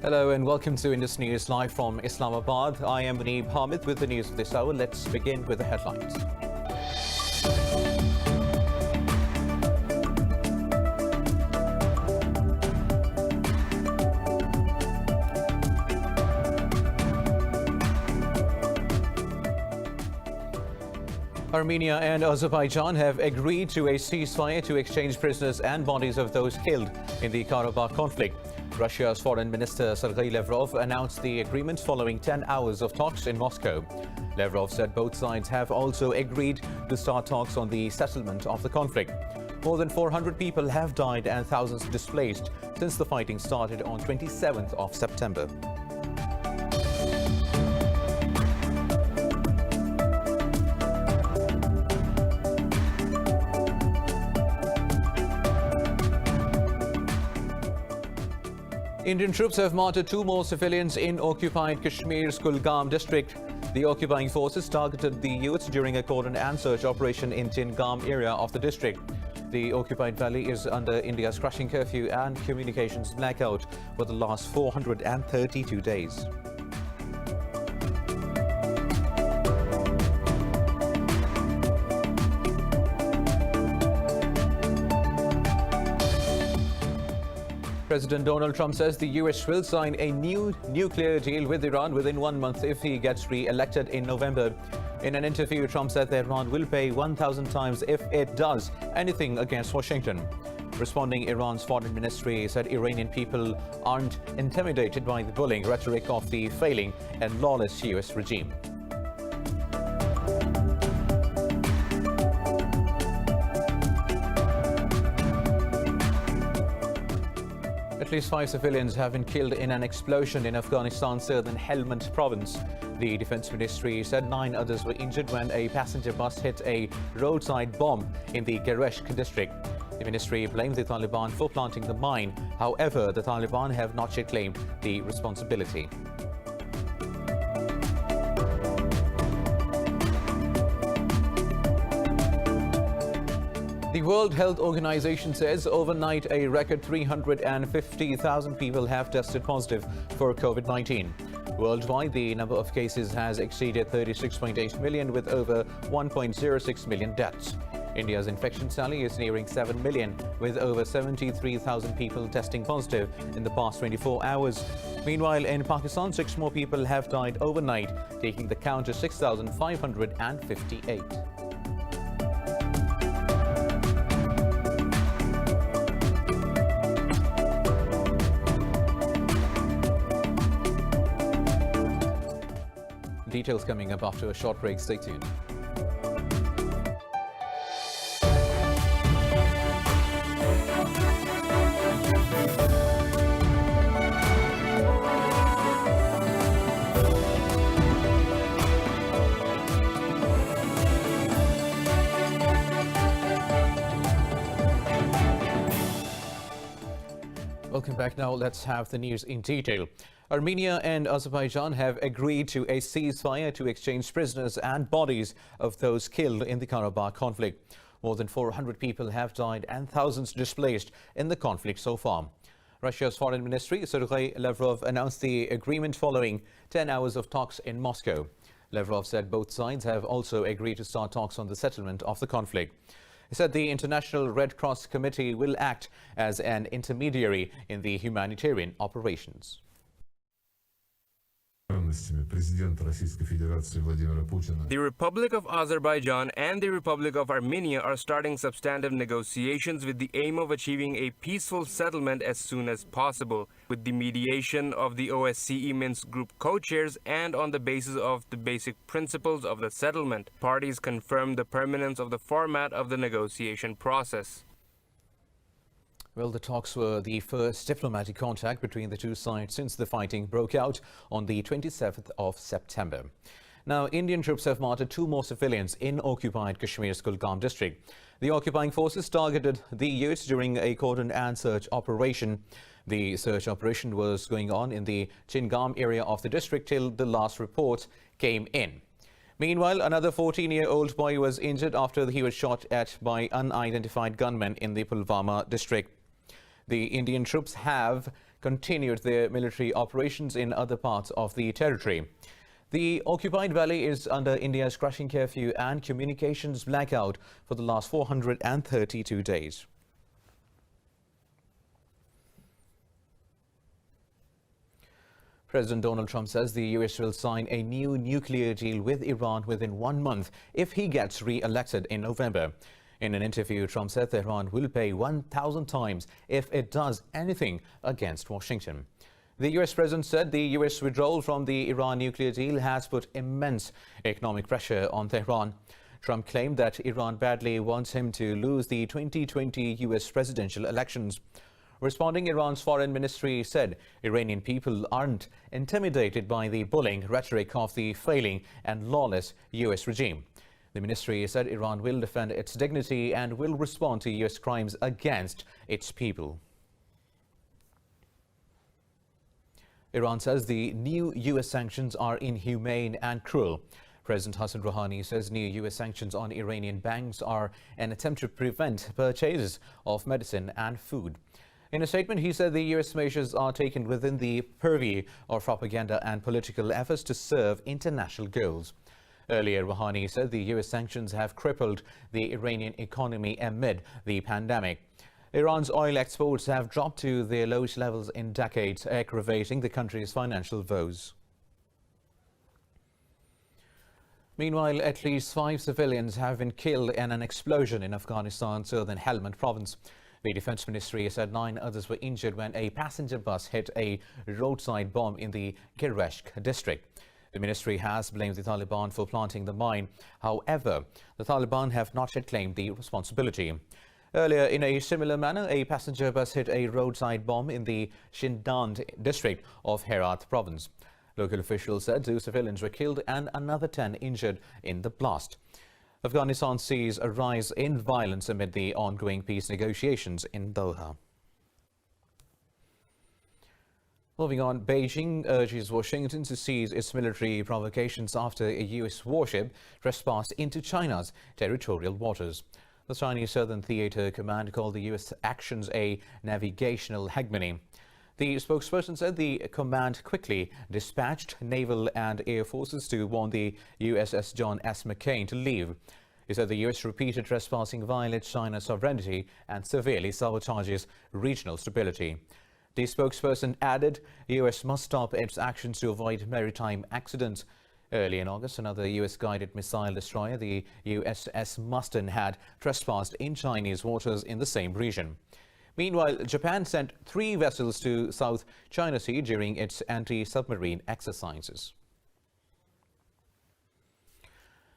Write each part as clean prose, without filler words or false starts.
Hello and welcome to Indus News live from Islamabad. I am Muneeb Hamid with the news of this hour. Let's begin with the headlines. Armenia and Azerbaijan have agreed to a ceasefire to exchange prisoners and bodies of those killed in the Karabakh conflict. Russia's Foreign Minister Sergei Lavrov announced the agreement following 10 hours of talks in Moscow. Lavrov said both sides have also agreed to start talks on the settlement of the conflict. More than 400 people have died and thousands displaced since the fighting started on 27th of September. Indian troops have martyred 2 more civilians in occupied Kashmir's Kulgam district. The occupying forces targeted the youths during a cordon and search operation in Chingam area of the district. The occupied valley is under India's crushing curfew and communications blackout for the last 432 days. President Donald Trump says the U.S. will sign a new nuclear deal with Iran within 1 month if he gets re-elected in November. In an interview, Trump said that Iran will pay 1,000 times if it does anything against Washington. Responding, Iran's foreign ministry said Iranian people aren't intimidated by the bullying rhetoric of the failing and lawless U.S. regime. At least 5 civilians have been killed in an explosion in Afghanistan's southern Helmand province. The defense ministry said 9 others were injured when a passenger bus hit a roadside bomb in the Gereshk district. The ministry blamed the Taliban for planting the mine. However, the Taliban have not yet claimed the responsibility. The World Health Organization says overnight a record 350,000 people have tested positive for COVID-19. Worldwide, the number of cases has exceeded 36.8 million with over 1.06 million deaths. India's infection tally is nearing 7 million with over 73,000 people testing positive in the past 24 hours. Meanwhile, in Pakistan, 6 more people have died overnight, taking the count to 6,558. Details coming up after a short break. Stay tuned. Welcome back. Now let's have the news in detail. Armenia and Azerbaijan have agreed to a ceasefire to exchange prisoners and bodies of those killed in the Karabakh conflict. More than 400 people have died and thousands displaced in the conflict so far. Russia's foreign ministry, Sergei Lavrov, announced the agreement following 10 hours of talks in Moscow. Lavrov said both sides have also agreed to start talks on the settlement of the conflict. He said the International Red Cross Committee will act as an intermediary in the humanitarian operations. The Republic of Azerbaijan and the Republic of Armenia are starting substantive negotiations with the aim of achieving a peaceful settlement as soon as possible, with the mediation of the OSCE Minsk Group co-chairs and on the basis of the basic principles of the settlement. Parties confirmed the permanence of the format of the negotiation process. Well, the talks were the first diplomatic contact between the two sides since the fighting broke out on the 27th of September. Now, Indian troops have martyred 2 more civilians in occupied Kashmir's Kulgam district. The occupying forces targeted the youths during a cordon and search operation. The search operation was going on in the Chingam area of the district till the last report came in. Meanwhile, another 14-year-old boy was injured after he was shot at by unidentified gunmen in the Pulwama district. The Indian troops have continued their military operations in other parts of the territory. The occupied valley is under India's crushing curfew and communications blackout for the last 432 days. President Donald Trump says the U.S. will sign a new nuclear deal with Iran within 1 month if he gets re-elected in November. In an interview, Trump said Tehran will pay 1,000 times if it does anything against Washington. The U.S. president said the U.S. withdrawal from the Iran nuclear deal has put immense economic pressure on Tehran. Trump claimed that Iran badly wants him to lose the 2020 U.S. presidential elections. Responding, Iran's foreign ministry said Iranian people aren't intimidated by the bullying rhetoric of the failing and lawless U.S. regime. The ministry said Iran will defend its dignity and will respond to U.S. crimes against its people. Iran says the new U.S. sanctions are inhumane and cruel. President Hassan Rouhani says new U.S. sanctions on Iranian banks are an attempt to prevent purchases of medicine and food. In a statement, he said the U.S. measures are taken within the purview of propaganda and political efforts to serve international goals. Earlier, Rouhani said the U.S. sanctions have crippled the Iranian economy amid the pandemic. Iran's oil exports have dropped to their lowest levels in decades, aggravating the country's financial woes. Meanwhile, at least 5 civilians have been killed in an explosion in Afghanistan's southern Helmand province. The Defense Ministry said 9 others were injured when a passenger bus hit a roadside bomb in the KYRGYZSTAN district. The ministry has blamed the Taliban for planting the mine. However, the Taliban have not yet claimed the responsibility. Earlier, in a similar manner, a passenger bus hit a roadside bomb in the Shindand district of Herat province. Local officials said 2 civilians were killed and another 10 injured in the blast. Afghanistan sees a rise in violence amid the ongoing peace negotiations in Doha. Moving on, Beijing urges Washington to cease its military provocations after a U.S. warship trespassed into China's territorial waters. The Chinese Southern Theater Command called the U.S. actions a navigational hegemony. The spokesperson said the command quickly dispatched naval and air forces to warn the USS John S. McCain to leave. He said the U.S. repeated trespassing violates China's sovereignty and severely sabotages regional stability. The spokesperson added the U.S. must stop its actions to avoid maritime accidents. Early in August, another U.S.-guided missile destroyer, the USS Mustin, had trespassed in Chinese waters in the same region. Meanwhile, Japan sent 3 vessels to South China Sea during its anti-submarine exercises.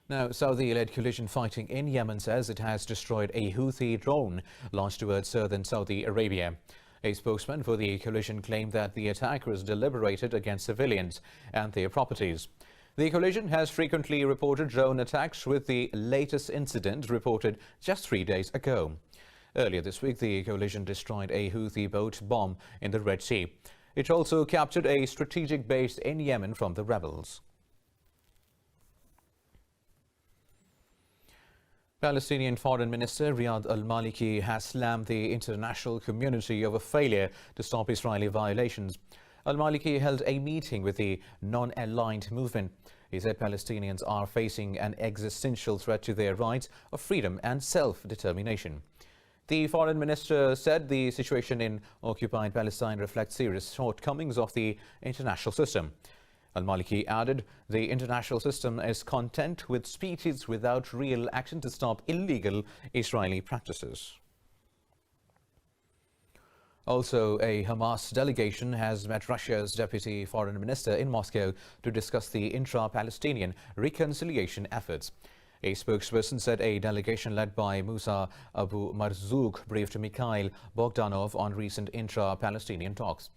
Now, Saudi-led coalition fighting in Yemen says it has destroyed a Houthi drone launched towards southern Saudi Arabia. A spokesman for the coalition claimed that the attack was deliberated against civilians and their properties. The coalition has frequently reported drone attacks, with the latest incident reported just 3 days ago. Earlier this week, the coalition destroyed a Houthi boat bomb in the Red Sea. It also captured a strategic base in Yemen from the rebels. Palestinian Foreign Minister Riyad al-Maliki has slammed the international community over failure to stop Israeli violations. Al-Maliki held a meeting with the non-aligned movement. He said Palestinians are facing an existential threat to their rights of freedom and self-determination. The foreign minister said the situation in occupied Palestine reflects serious shortcomings of the international system. Al-Maliki added the international system is content with speeches without real action to stop illegal Israeli practices. Also, a Hamas delegation has met Russia's deputy foreign minister in Moscow to discuss the intra-Palestinian reconciliation efforts. A spokesperson said a delegation led by Musa Abu Marzouk briefed Mikhail Bogdanov on recent intra-Palestinian talks.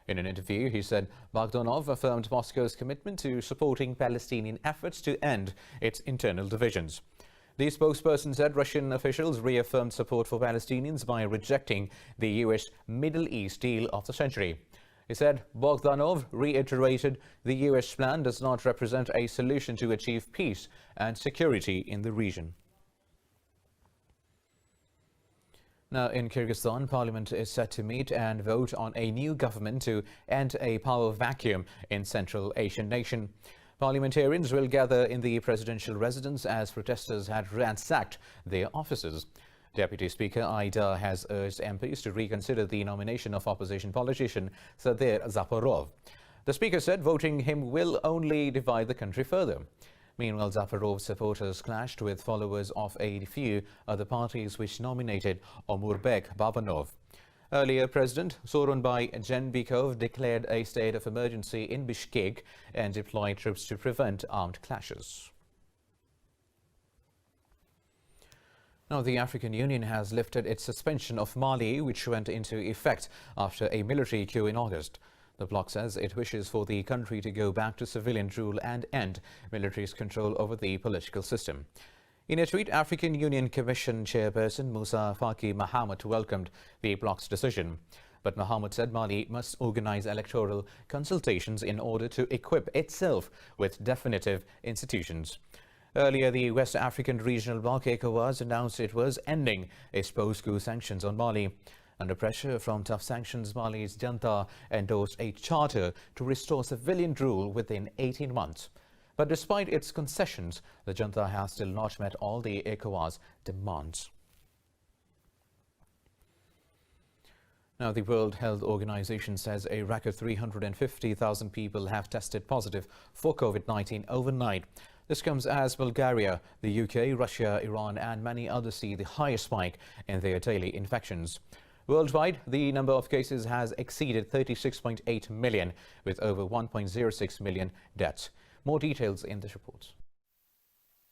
In an interview, he said Bogdanov affirmed Moscow's commitment to supporting Palestinian efforts to end its internal divisions. The spokesperson said Russian officials reaffirmed support for Palestinians by rejecting the U.S. Middle East deal of the century. He said Bogdanov reiterated the U.S. plan does not represent a solution to achieve peace and security in the region. Now, in Kyrgyzstan, Parliament is set to meet and vote on a new government to end a power vacuum in Central Asian nation. Parliamentarians will gather in the presidential residence as protesters had ransacked their offices. Deputy Speaker Ida has urged MPs to reconsider the nomination of opposition politician Sadir Zaporov. The Speaker said voting him will only divide the country further. Meanwhile, Zaporov's supporters clashed with followers of a few other parties which nominated Omurbek Babanov. Earlier, President Soronbay Jeenbekov declared a state of emergency in Bishkek and deployed troops to prevent armed clashes. Now, the African Union has lifted its suspension of Mali, which went into effect after a military coup in August. The bloc says it wishes for the country to go back to civilian rule and end military's control over the political system. In a tweet, African Union Commission Chairperson Musa Faki Mahamat welcomed the bloc's decision. But Mahamat said Mali must organize electoral consultations in order to equip itself with definitive institutions. Earlier, the West African Regional Bloc (COAS) announced it was ending its post-coup sanctions on Mali. Under pressure from tough sanctions, Mali's junta endorsed a charter to restore civilian rule within 18 months. But despite its concessions, the junta has still not met all the ECOWAS demands. Now, the World Health Organization says a record 350,000 people have tested positive for COVID-19 overnight. This comes as Bulgaria, the UK, Russia, Iran and many others see the highest spike in their daily infections. Worldwide, the number of cases has exceeded 36.8 million, with over 1.06 million deaths. More details in this report.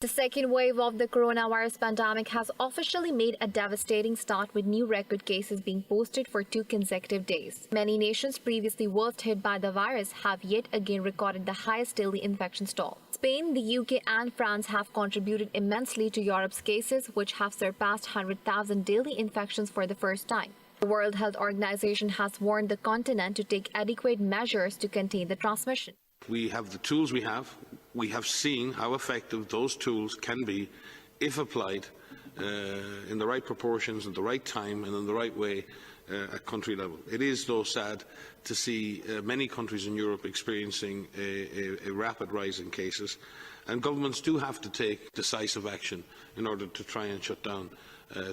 The second wave of the coronavirus pandemic has officially made a devastating start, with new record cases being posted for 2 consecutive days. Many nations previously worst hit by the virus have yet again recorded the highest daily infection toll. Spain, the UK and France have contributed immensely to Europe's cases, which have surpassed 100,000 daily infections for the first time. The World Health Organization has warned the continent to take adequate measures to contain the transmission. We have the tools we have. We have seen how effective those tools can be if applied in the right proportions, at the right time and in the right way at country level. It is, though, sad to see many countries in Europe experiencing a rapid rise in cases, and governments do have to take decisive action in order to try and shut down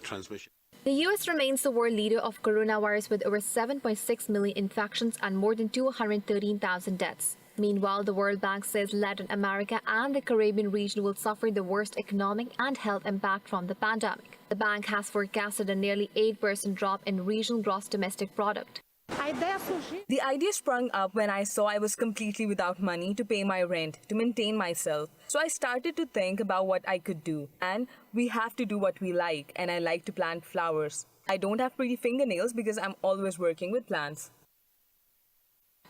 transmission. The US remains the world leader of coronavirus with over 7.6 million infections and more than 213,000 deaths. Meanwhile, the World Bank says Latin America and the Caribbean region will suffer the worst economic and health impact from the pandemic. The bank has forecasted a nearly 8% drop in regional gross domestic product. The idea sprung up when I saw I was completely without money to pay my rent, to maintain myself. So I started to think about what I could do. And we have to do what we like, and I like to plant flowers. I don't have pretty fingernails because I'm always working with plants.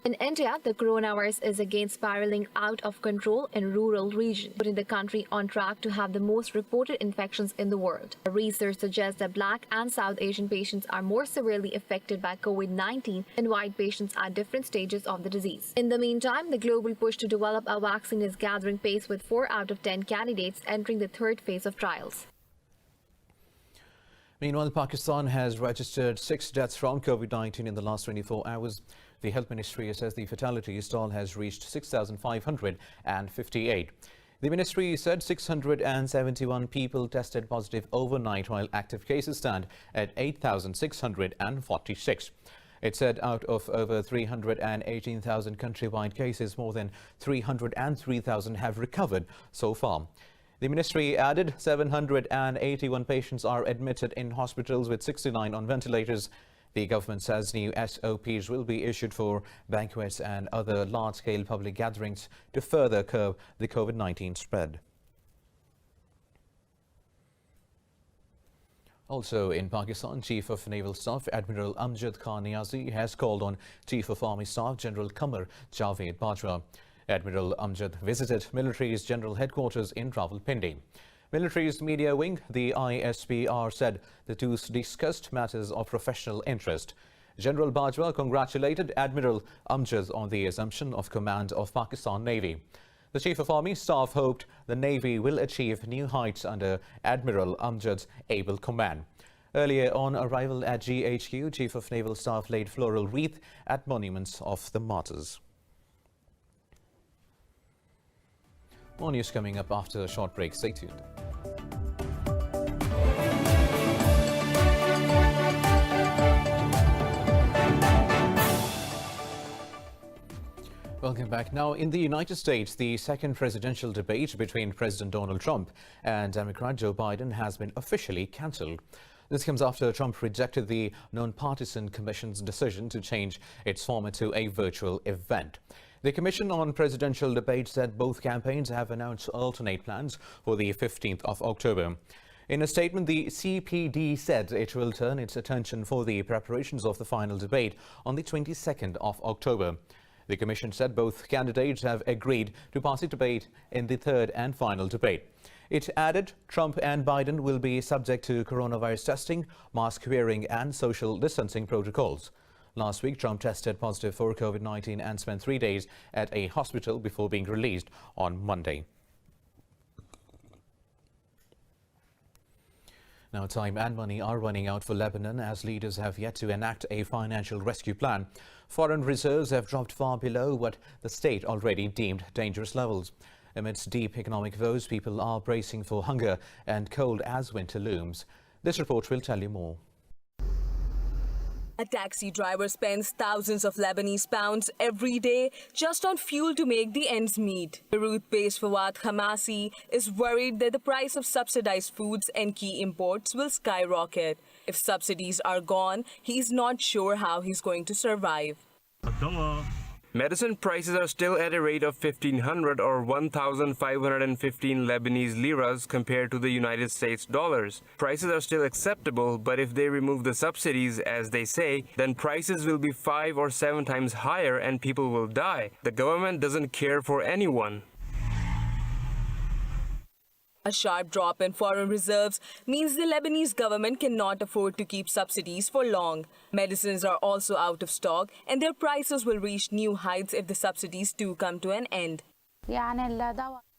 In India, the coronavirus is again spiraling out of control in rural regions, putting the country on track to have the most reported infections in the world. Research suggests that Black and South Asian patients are more severely affected by COVID-19 than white patients at different stages of the disease. In the meantime, the global push to develop a vaccine is gathering pace, with 4 out of 10 candidates entering the 3rd phase of trials. Meanwhile, Pakistan has registered 6 deaths from COVID-19 in the last 24 hours. The Health Ministry says the fatality toll has reached 6,558. The ministry said 671 people tested positive overnight, while active cases stand at 8,646. It said out of over 318,000 countrywide cases, more than 303,000 have recovered so far. The ministry added 781 patients are admitted in hospitals, with 69 on ventilators. The government says new SOPs will be issued for banquets and other large-scale public gatherings to further curb the COVID-19 spread. Also in Pakistan, Chief of Naval Staff Admiral Amjad Khan Niazi has called on Chief of Army Staff General Qamar Javed Bajwa. Admiral Amjad visited military's general headquarters in Rawalpindi. Military's media wing, the ISPR, said the two discussed matters of professional interest. General Bajwa congratulated Admiral Amjad on the assumption of command of Pakistan Navy. The Chief of Army Staff hoped the Navy will achieve new heights under Admiral Amjad's able command. Earlier on arrival at GHQ, Chief of Naval Staff laid floral wreath at monuments of the martyrs. More news coming up after a short break. Stay tuned. Welcome back. Now, in the United States, the second presidential debate between President Donald Trump and Democrat Joe Biden has been officially cancelled. This comes after Trump rejected the nonpartisan commission's decision to change its format to a virtual event. The Commission on Presidential Debate said both campaigns have announced alternate plans for the 15th of October. In a statement, the CPD said it will turn its attention for the preparations of the final debate on the 22nd of October. The Commission said both candidates have agreed to participate in the third and final debate. It added Trump and Biden will be subject to coronavirus testing, mask wearing and social distancing protocols. Last week, Trump tested positive for COVID-19 and spent 3 days at a hospital before being released on Monday. Now, time and money are running out for Lebanon as leaders have yet to enact a financial rescue plan. Foreign reserves have dropped far below what the state already deemed dangerous levels. Amidst deep economic woes, people are bracing for hunger and cold as winter looms. This report will tell you more. A taxi driver spends thousands of Lebanese pounds every day just on fuel to make the ends meet. Beirut-based Fawad Hamasi is worried that the price of subsidized foods and key imports will skyrocket. If subsidies are gone, he is not sure how he's going to survive. Medicine prices are still at a rate of 1,500 or 1,515 Lebanese liras compared to the United States dollars. Prices are still acceptable, but if they remove the subsidies, as they say, then prices will be 5 or 7 times higher and people will die. The government doesn't care for anyone. A sharp drop in foreign reserves means the Lebanese government cannot afford to keep subsidies for long. Medicines are also out of stock and their prices will reach new heights if the subsidies do come to an end.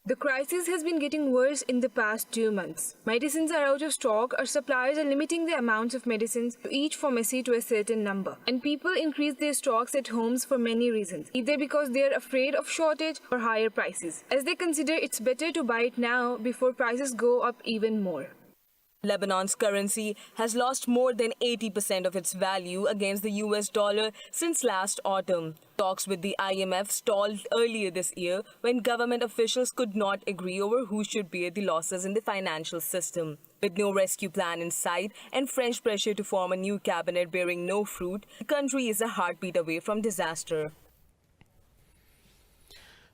The crisis has been getting worse in the past 2 months. Medicines are out of stock or suppliers are limiting the amounts of medicines to each pharmacy to a certain number. And people increase their stocks at homes for many reasons, either because they are afraid of shortage or higher prices, as they consider it's better to buy it now before prices go up even more. Lebanon's currency has lost more than 80% of its value against the US dollar since last autumn. Talks with the IMF stalled earlier this year when government officials could not agree over who should bear the losses in the financial system. With no rescue plan in sight and French pressure to form a new cabinet bearing no fruit, the country is a heartbeat away from disaster.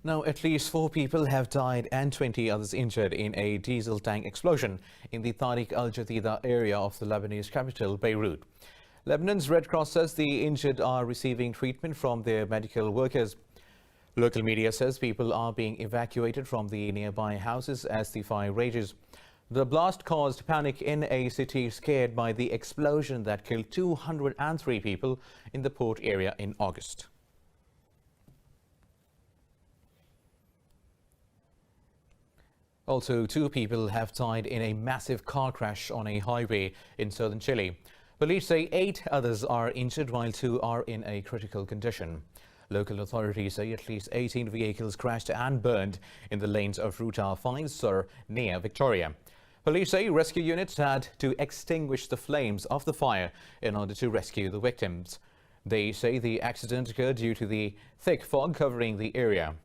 Now, at least 4 people have died and 20 others injured in a diesel tank explosion in the Tariq al-Jadida area of the Lebanese capital, Beirut. Lebanon's Red Cross says the injured are receiving treatment from their medical workers. Local media says people are being evacuated from the nearby houses as the fire rages. The blast caused panic in a city scared by the explosion that killed 203 people in the port area in August. Also, 2 people have died in a massive car crash on a highway in southern Chile. Police say 8 others are injured while 2 are in a critical condition. Local authorities say at least 18 vehicles crashed and burned in the lanes of Ruta 5 Sur near Victoria. Police say rescue units had to extinguish the flames of the fire in order to rescue the victims. They say the accident occurred due to the thick fog covering the area.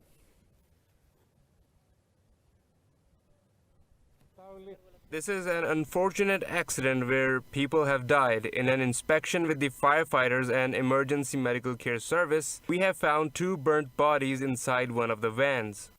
This is an unfortunate accident where people have died. In an inspection with the firefighters and emergency medical care service, we have found 2 burnt bodies inside one of the vans.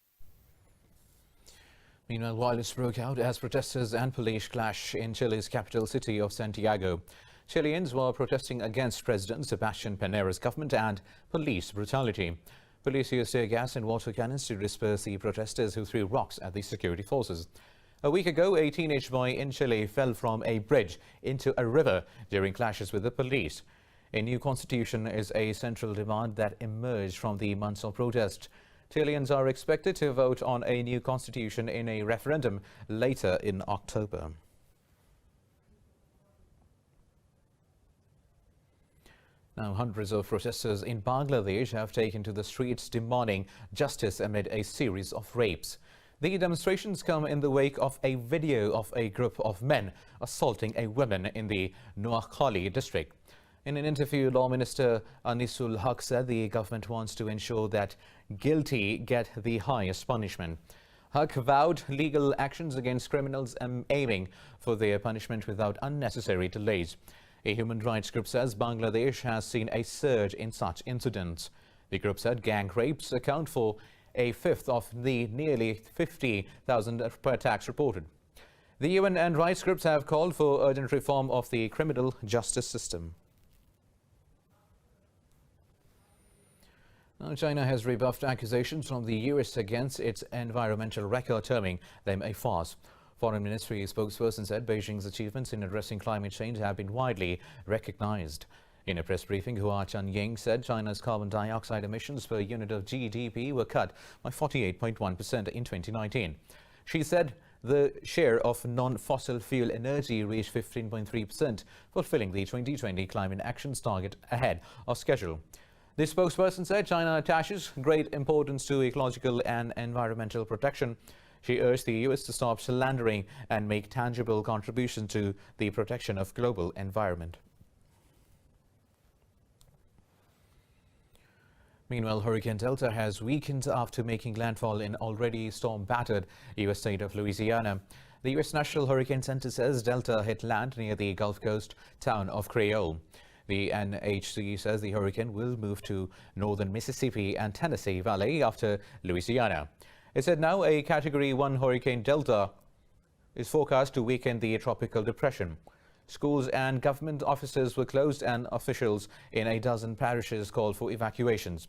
Meanwhile, violence broke out as protesters and police clash in Chile's capital city of Santiago. Chileans were protesting against President Sebastián Piñera's government and police brutality. Police used tear gas and water cannons to disperse the protesters who threw rocks at the security forces. A week ago, a teenage boy in Chile fell from a bridge into a river during clashes with the police. A new constitution is a central demand that emerged from the months of protest. Chileans are expected to vote on a new constitution in a referendum later in October. Now, hundreds of protesters in Bangladesh have taken to the streets demanding justice amid a series of rapes. The demonstrations come in the wake of a video of a group of men assaulting a woman in the Noakhali district. In an interview, Law Minister Anisul Haq said the government wants to ensure that guilty get the highest punishment. Haq vowed legal actions against criminals aiming for their punishment without unnecessary delays. A human rights group says Bangladesh has seen a surge in such incidents. The group said gang rapes account for a fifth of the nearly 50,000 attacks reported. The UN and rights groups have called for urgent reform of the criminal justice system. Now, China has rebuffed accusations from the US against its environmental record, terming them a farce. Foreign Ministry spokesperson said Beijing's achievements in addressing climate change have been widely recognized. In a press briefing, Hua Chunying said China's carbon dioxide emissions per unit of GDP were cut by 48.1% in 2019. She said the share of non-fossil fuel energy reached 15.3%, fulfilling the 2020 climate actions target ahead of schedule. The spokesperson said China attaches great importance to ecological and environmental protection. She urged the US to stop slandering and make tangible contributions to the protection of global environment. Meanwhile, Hurricane Delta has weakened after making landfall in already storm-battered U.S. state of Louisiana. The U.S. National Hurricane Center says Delta hit land near the Gulf Coast town of Creole. The NHC says the hurricane will move to northern Mississippi and Tennessee Valley after Louisiana. It said now a Category 1 Hurricane Delta is forecast to weaken the tropical depression. Schools and government offices were closed and officials in a dozen parishes called for evacuations.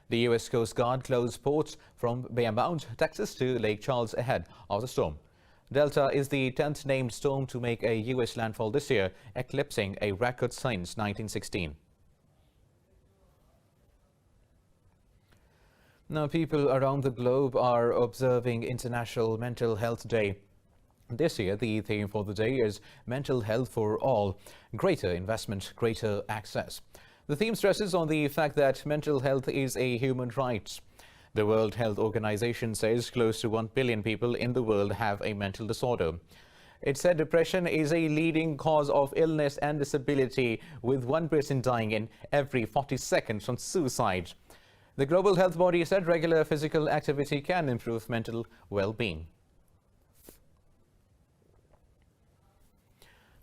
The U.S. Coast Guard closed ports from Beaumont, Texas to Lake Charles ahead of the storm. Delta is the 10th named storm to make a U.S. landfall this year, eclipsing a record since 1916. Now, people around the globe are observing International Mental Health Day. This year, the theme for the day is Mental Health for All, Greater Investment, Greater Access. The theme stresses on the fact that mental health is a human right. The World Health Organization says close to 1 billion people in the world have a mental disorder. It said depression is a leading cause of illness and disability, with one person dying in every 40 seconds from suicide. The global health body said regular physical activity can improve mental well-being.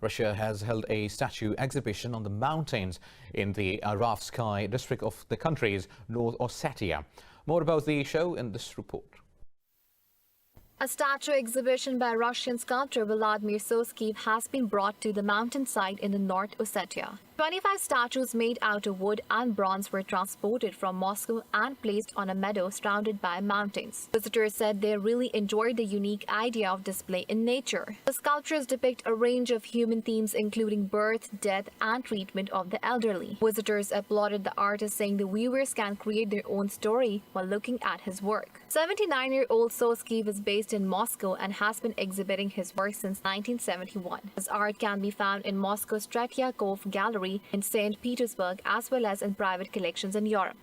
Russia has held a statue exhibition on the mountains in the Aravsky district of the country's North Ossetia. More about the show in this report. A statue exhibition by Russian sculptor Vladimir Soskiv has been brought to the mountainside in the North Ossetia. 25 statues made out of wood and bronze were transported from Moscow and placed on a meadow surrounded by mountains. Visitors said they really enjoyed the unique idea of display in nature. The sculptures depict a range of human themes including birth, death, and treatment of the elderly. Visitors applauded the artist, saying the viewers can create their own story while looking at his work. 79-year-old Soskiv is based in Moscow and has been exhibiting his work since 1971. His art can be found in Moscow's Tretyakov Gallery in St. Petersburg, as well as in private collections in Europe.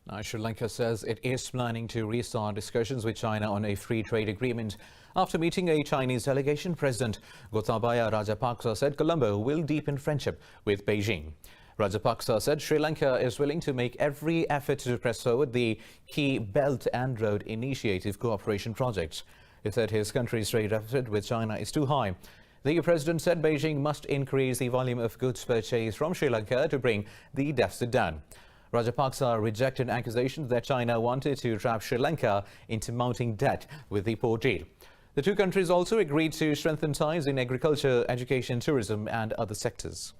Now, Sri Lanka says it is planning to restart discussions with China on a free trade agreement. After meeting a Chinese delegation, President Gotabaya Rajapaksa said Colombo will deepen friendship with Beijing. Rajapaksa said Sri Lanka is willing to make every effort to press forward the key Belt and Road Initiative cooperation projects. He said his country's trade deficit with China is too high. The president said Beijing must increase the volume of goods purchased from Sri Lanka to bring the deficit down. Rajapaksa rejected accusations that China wanted to trap Sri Lanka into mounting debt with the port deal. The two countries also agreed to strengthen ties in agriculture, education, tourism and other sectors.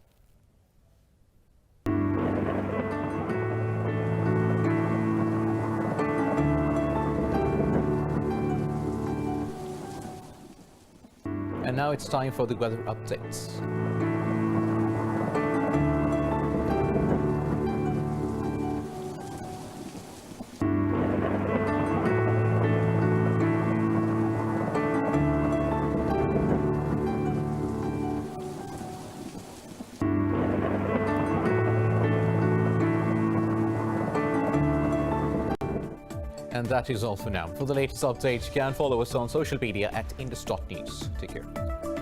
And now it's time for the weather updates. And that is all for now. For the latest updates, you can follow us on social media at Indus.News. Take care.